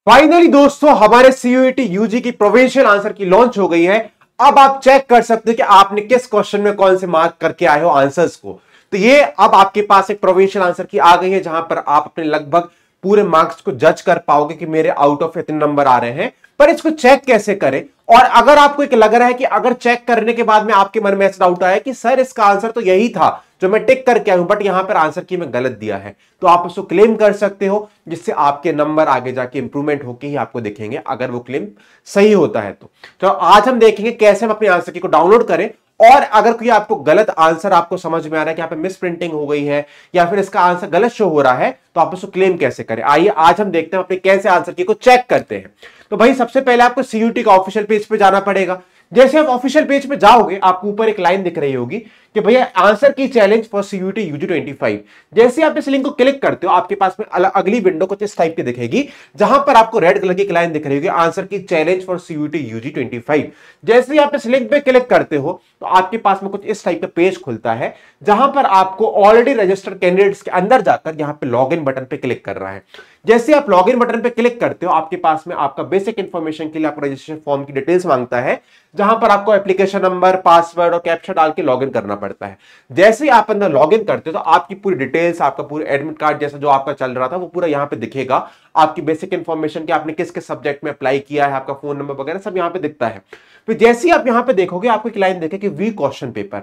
Finally दोस्तों हमारे CUET UG की प्रोविंशियल आंसर की लॉन्च हो गई है। अब आप चेक कर सकते हो कि आपने किस क्वेश्चन में कौन से मार्क करके आए हो आंसर्स को। तो ये अब आपके पास एक प्रोविंशियल आंसर की आ गई है जहां पर आप अपने लगभग पूरे मार्क्स को जज कर पाओगे कि मेरे आउट ऑफ इतने नंबर आ रहे हैं। पर इसको चेक कैसे करें? और अगर आपको एक लग रहा है कि अगर चेक करने के बाद में आपके मन में ऐसा डाउट आया कि सर इसका आंसर तो यही था जो मैं टिक करके आया हूं, बट यहां पर आंसर की मैं गलत दिया है, तो आप उसको क्लेम कर सकते हो, जिससे आपके नंबर आगे जाके इंप्रूवमेंट होके ही आपको दिखेंगे अगर वो क्लेम सही होता है। तो आज हम देखेंगे कैसे हम अपने आंसर की को डाउनलोड करें। और अगर कोई आपको गलत आंसर आपको समझ में आ रहा है कि यहाँ पे मिस प्रिंटिंग हो गई है या फिर इसका आंसर गलत शो हो रहा है, तो आप उसको क्लेम कैसे करें। आइए आज हम देखते हैं अपने कैसे आंसर की को चेक करते हैं। तो भाई सबसे पहले आपको सीयूटी का ऑफिशियल पेज पे जाना पड़ेगा। जैसे आप ऑफिशियल पेज पे जाओगे आपको ऊपर एक लाइन दिख रही होगी कि भैया आंसर की चैलेंज फॉर सीयूटी यूजी 25। जैसे आप इस लिंक को क्लिक करते हो आपके पास में अगली विंडो कुछ इस टाइप की दिखेगी जहां पर आपको रेड कलर की लाइन दिख रही होगी आंसर की चैलेंज फॉर सीयूटी यूजी 25। जैसे ही आप इस लिंक पे क्लिक करते हो तो आपके पास में कुछ इस टाइप का पेज खुलता है जहां पर आपको ऑलरेडी रजिस्टर्ड कैंडिडेट्स के अंदर जाकर यहां पे लॉगिन बटन पे क्लिक कर रहा है। जैसे आप लॉगिन बटन पे क्लिक करते हो आपके पास में आपका बेसिक इंफॉर्मेशन के लिए आपको रजिस्ट्रेशन फॉर्म की डिटेल्स मांगता है जहां पर आपको एप्लीकेशन नंबर, पासवर्ड और कैप्चा डाल के लॉगिन करना पड़ता है। जैसे ही आप अंदर लॉगिन करते हो तो आपकी पूरी डिटेल्स, आपका पूरा एडमिट कार्ड जैसा जो आपका चल रहा था वो पूरा यहां पे दिखेगा। आपकी बेसिक इंफॉर्मेशन कि आपने किस किस सब्जेक्ट में अप्लाई किया है, आपका फोन नंबर वगैरह सब यहां पे दिखता है। फिर जैसे ही आप यहां पे देखोगे आपको एक लाइन दिखेगी व्यू क्वेश्चन पेपर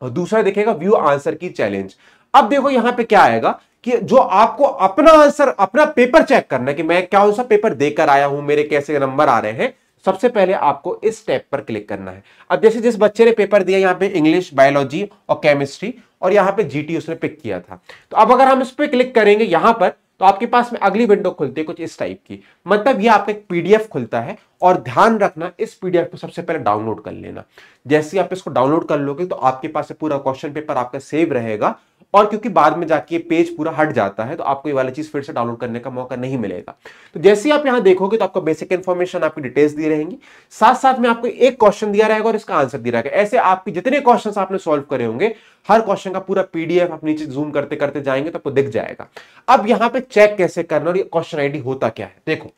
और दूसरा दिखेगा व्यू आंसर की चैलेंज। अब देखो यहां पे क्या आएगा कि जो आपको अपना आंसर, अपना पेपर चेक करना है कि मैं कौन सा पेपर देकर आया हूं, मेरे कैसे नंबर आ रहे हैं। सबसे पहले आपको इस टैब पर क्लिक करना है। अब जैसे जिस बच्चे ने पेपर दिया यहां पे इंग्लिश, बायोलॉजी और केमिस्ट्री और यहां पे जीटी उसने पिक किया था, तो अब अगर हम इस पे क्लिक करेंगे यहां पर तो आपके पास में अगली विंडो खुलती है कुछ इस टाइप की। मतलब ये आपका एक पीडीएफ खुलता है और ध्यान रखना इस पीडीएफ को सबसे पहले डाउनलोड कर लेना। जैसे आप इसको डाउनलोड कर लोगे तो आपके पास पूरा क्वेश्चन पेपर आपका सेव रहेगा और क्योंकि बाद में जाके पेज पूरा हट जाता है तो आपको ये वाली चीज फिर से डाउनलोड करने का मौका नहीं मिलेगा। तो जैसे ही आप यहां देखोगे तो आपको बेसिक इंफॉर्मेशन, आपकी डिटेल्स दी रहेंगी, साथ साथ में आपको एक क्वेश्चन दिया रहेगा और इसका आंसर दिया रहेगा। ऐसे आपके जितने क्वेश्चंस आपने सॉल्व करे होंगे हर क्वेश्चन का पूरा पीडीएफ आप नीचे जूम करते करते जाएंगे तो आपको दिख जाएगा। अब यहां पे चेक कैसे करना और ये क्वेश्चन आईडी होता क्या है देखो।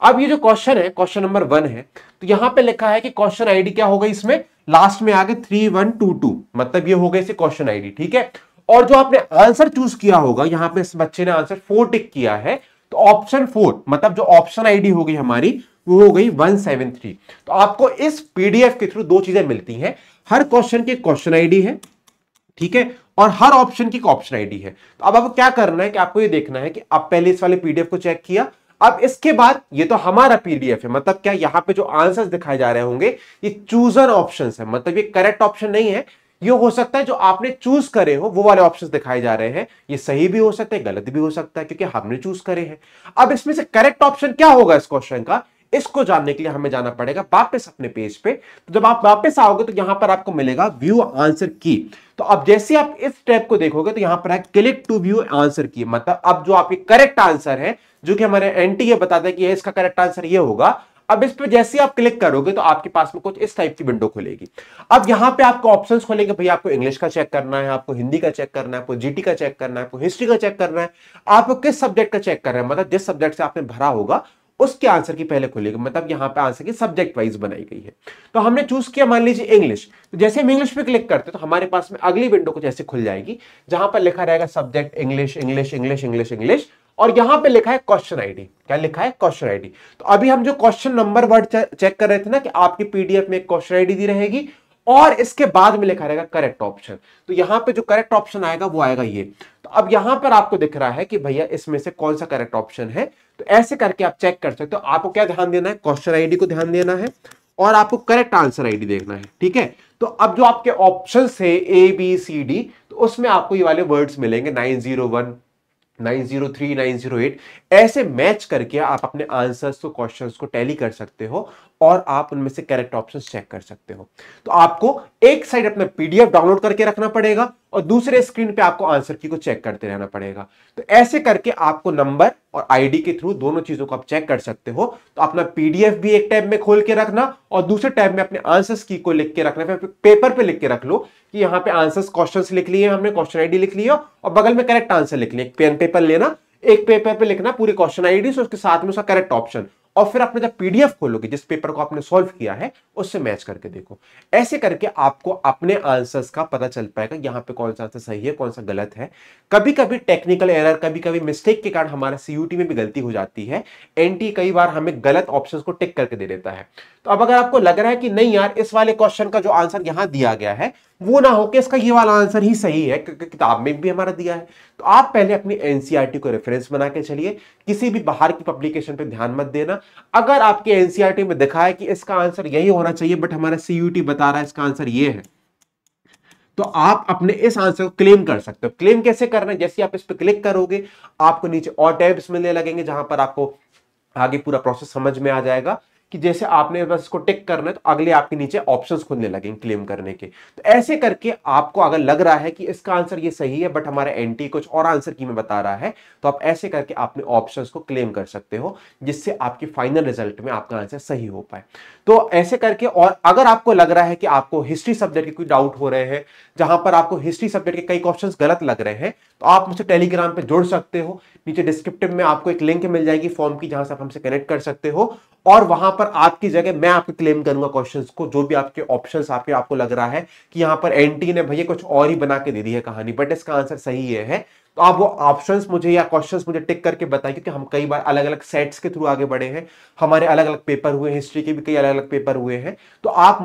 अब ये जो क्वेश्चन है क्वेश्चन नंबर 1 है तो यहां पे लिखा है कि क्वेश्चन आईडी क्या होगा, इसमें लास्ट में आगे 3122 मतलब ये हो गई इसे क्वेश्चन आईडी, ठीक है। और जो आपने आंसर चूज किया होगा यहां पे इस बच्चे ने आंसर 4 टिक किया है तो ऑप्शन 4 मतलब जो ऑप्शन आईडी हो गई हमारी वो हो गई 173। तो आपको इस पीडीएफ के थ्रू दो चीजें मिलती हैं, हर क्वेश्चन की क्वेश्चन आईडी है, ठीक है, और हर ऑप्शन की ऑप्शन आईडी है। तो अब आपको क्या करना है कि आपको ये देखना है कि आप पहले इस वाले पीडीएफ को चेक किया, अब इसके बाद ये तो हमारा पीडीएफ है, मतलब क्या यहां पे जो आंसर्स दिखाए जा रहे होंगे ये चूजर ऑप्शंस है, मतलब ये करेक्ट ऑप्शन नहीं है। ये हो सकता है जो आपने चूज करे हो वो वाले ऑप्शंस दिखाए जा रहे हैं, ये सही भी हो सकता है गलत भी हो सकता है क्योंकि हमने चूज करे हैं। अब इसमें से करेक्ट ऑप्शन क्या होगा इस क्वेश्चन का, इसको जानने के लिए हमें जाना पड़ेगा वापस अपने पेज पे। तो जब आप वापस आओगे तो यहां पर आपको मिलेगा व्यू आंसर की। तो अब जैसे आप इस टैब को देखोगे तो यहां पर है क्लिक टू व्यू आंसर की, मतलब अब जो आपकी करेक्ट आंसर है जो कि हमारे एनटीए बताता है कि इसका करेक्ट आंसर ये होगा। अब इस पे जैसे आप क्लिक करोगे तो आपके पास में कुछ इस टाइप की विंडो खुलेगी। अब यहां पे आपको ऑप्शंस खोलेंगे, भैया आपको इंग्लिश का चेक करना है, आपको हिंदी का चेक करना है, आपको जीटी का चेक करना है, आपको हिस्ट्री का चेक करना है, आपको किस सब्जेक्ट का चेक करना है, मतलब जिस सब्जेक्ट से आपने भरा होगा उसके आंसर की पहले खुलेगी, मतलब यहां पे आंसर की सब्जेक्ट वाइज बनाई गई है। तो हमने चूज किया मान लीजिए इंग्लिश, तो जैसे हम इंग्लिश पे क्लिक करते तो हमारे पास में अगली विंडो कुछ ऐसे खुल जाएगी जहां पर लिखा रहेगा subject English English English English English और यहां पे लिखा है क्वेश्चन आईडी। क्या लिखा है? Question ID. तो अभी हम जो क्वेश्चन नंबर वर्ड चेक कर रहे थे ना कि आपकी पीडीएफ में एक क्वेश्चन आईडी दी रहेगी और इसके बाद में लिखा रहेगा करेक्ट ऑप्शन। तो यहां पे जो करेक्ट ऑप्शन आएगा वो आएगा ये। तो अब यहां पर आपको दिख रहा है कि भैया इसमें से कौन सा करेक्ट ऑप्शन है, तो ऐसे करके आप चेक कर सकते हो। आपको क्या ध्यान देना है, क्वेश्चन आईडी को ध्यान देना है और आपको करेक्ट आंसर आईडी देखना है, ठीक है। तो अब जो आपके ऑप्शन है ए बी सी डी, तो उसमें आपको ये वाले वर्ड्स मिलेंगे 901 903 908, ऐसे मैच करके आप अपने आंसर्स को, क्वेश्चंस को टैली कर सकते हो और आप उनमें से करेक्ट ऑप्शंस चेक कर सकते हो। तो आपको एक साइड अपना पीडीएफ डाउनलोड करके रखना पड़ेगा और दूसरे स्क्रीन पे आपको आंसर की को चेक करते रहना पड़ेगा। तो ऐसे करके आपको नंबर और आईडी के थ्रू दोनों चीजों को आप चेक कर सकते हो। तो अपना पीडीएफ भी एक टैब में खोल के रखना और दूसरे टैब में अपने आंसर्स की को लिख के रखना, पेपर पे लिख के रख लो कि यहाँ पे आंसर्स क्वेश्चंस लिख लिए हमने, क्वेश्चन आईडी लिख लिया और बगल में करेक्ट आंसर लिख लिया। पेन पेपर लेना, एक पेपर पे लिखना पूरी क्वेश्चन आईडी, उसके साथ में उसका करेक्ट ऑप्शन, और फिर आपने जब पीडीएफ खोलोगे जिस पेपर को आपने सॉल्व किया है उससे मैच करके देखो। ऐसे करके आपको अपने आंसर्स का पता चल पाएगा यहां पे कौन सा आंसर सही है कौन सा गलत है। कभी कभी टेक्निकल एरर, कभी कभी मिस्टेक के कारण हमारा सीयूटी में भी गलती हो जाती है। एनटी कई बार हमें गलत ऑप्शंस को टिक करके दे देता है। तो अब अगर आपको लग रहा है कि नहीं यार इस वाले क्वेश्चन का जो आंसर यहां दिया गया है वो ना हो कि इसका ये वाला आंसर ही सही है क्योंकि किताब में भी हमारा दिया है, तो आप पहले अपनी एनसीईआरटी को रेफरेंस बना के चलिए। किसी भी बाहर की पब्लिकेशन पे ध्यान मत देना। अगर आपके एनसीईआरटी में दिखा है कि इसका आंसर यही होना चाहिए बट हमारा सीयूटी बता रहा है इसका आंसर ये है, तो आप अपने इस आंसर को क्लेम कर सकते हो। क्लेम कैसे करना है, जैसे आप इस पर क्लिक करोगे आपको नीचे और टैब्स मिलने लगेंगे जहां पर आपको आगे पूरा प्रोसेस समझ में आ जाएगा कि जैसे आपने बस इसको टिक करना है तो अगले आपके नीचे ऑप्शंस खुलने लगेंगे क्लेम करने के। तो ऐसे करके आपको अगर लग रहा है कि इसका आंसर ये सही है बट हमारा एनटी कुछ और आंसर की में बता रहा है, तो आप ऐसे करके अपने ऑप्शंस को क्लेम कर सकते हो जिससे आपके फाइनल रिजल्ट में आपका आंसर सही हो पाए। तो ऐसे करके, और अगर आपको लग रहा है कि आपको हिस्ट्री सब्जेक्ट के कोई डाउट हो रहे हैं जहां पर आपको हिस्ट्री सब्जेक्ट के कई क्वेश्चंस गलत लग रहे हैं, तो आप मुझसे टेलीग्राम पे जुड़ सकते हो। नीचे डिस्क्रिप्टिव में आपको एक लिंक मिल जाएगी फॉर्म की जहां से आप हमसे कनेक्ट कर सकते हो, और वहां पर आपकी जगह मैं आपको क्लेम करूंगा क्वेश्चंस को। जो भी आपके ऑप्शंस आपको लग रहा है कि यहां पर एनटी ने भैया कुछ और ही बना के दे दी है कहानी बट इसका आंसर सही है, तो आप वो ऑप्शंस मुझे या क्वेश्चंस मुझे टिक करके बताइए, क्योंकि हम कई बार अलग अलग सेट्स के थ्रू आगे बढ़े हैं, हमारे अलग अलग पेपर हुए, हिस्ट्री के भी कई अलग अलग पेपर हुए हैं। तो आप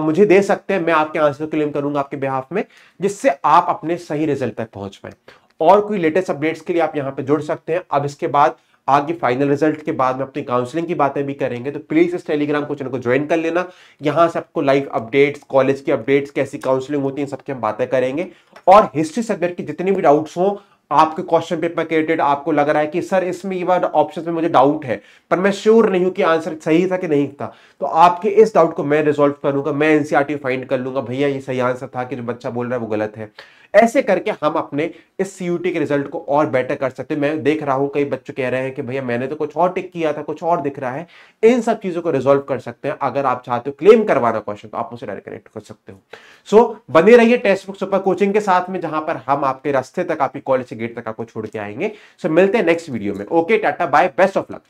मुझे दे सकते हैं, मैं आपके आंसर को क्लेम करूंगा आपके बिहाफ में, जिससे आप अपने सही रिजल्ट तक पहुंच पाए। और कोई लेटेस्ट अपडेट्स के लिए आप यहां पे जुड़ सकते हैं। अब इसके बाद आगे फाइनल रिजल्ट के बाद में अपनी काउंसलिंग की बातें भी करेंगे, तो प्लीज इस टेलीग्राम को चैनल को ज्वाइन कर लेना। यहां से आपको लाइव अपडेट्स, कॉलेज की अपडेट्स, कैसी काउंसलिंग होती है, सबकी हम बातें करेंगे। और हिस्ट्री सब्जेक्ट की जितनी भी डाउट्स हो, आपके क्वेश्चन पेपर के रिलेटेड आपको लग रहा है कि सर इसमें ये वाला ऑप्शन में मुझे डाउट है पर मैं श्योर नहीं हूं कि आंसर सही था कि नहीं था, तो आपके इस डाउट को मैं रिजॉल्व करूंगा। मैं एनसीईआरटी फाइंड कर लूंगा भैया ये सही आंसर था कि जो बच्चा बोल रहा है वो गलत है। ऐसे करके हम अपने इस सीयूटी के रिजल्ट को और बेटर कर सकते हैं। मैं देख रहा हूं कई बच्चे कह रहे हैं कि भैया मैंने तो कुछ और टिक किया था, कुछ और दिख रहा है। इन सब चीजों को रिजॉल्व कर सकते हैं। अगर आप चाहते हो क्लेम करवाना क्वेश्चन तो आप मुझसे डायरेक्ट कनेक्ट कर सकते हो। सो बने रहिए टेक्स्ट बुक सुपर कोचिंग के साथ में, जहां पर हम आपके रास्ते तक, आपकी कॉलेज के गेट तक आपको छोड़ के आएंगे। सो मिलते हैं नेक्स्ट वीडियो में। Okay, tata bye, best of luck.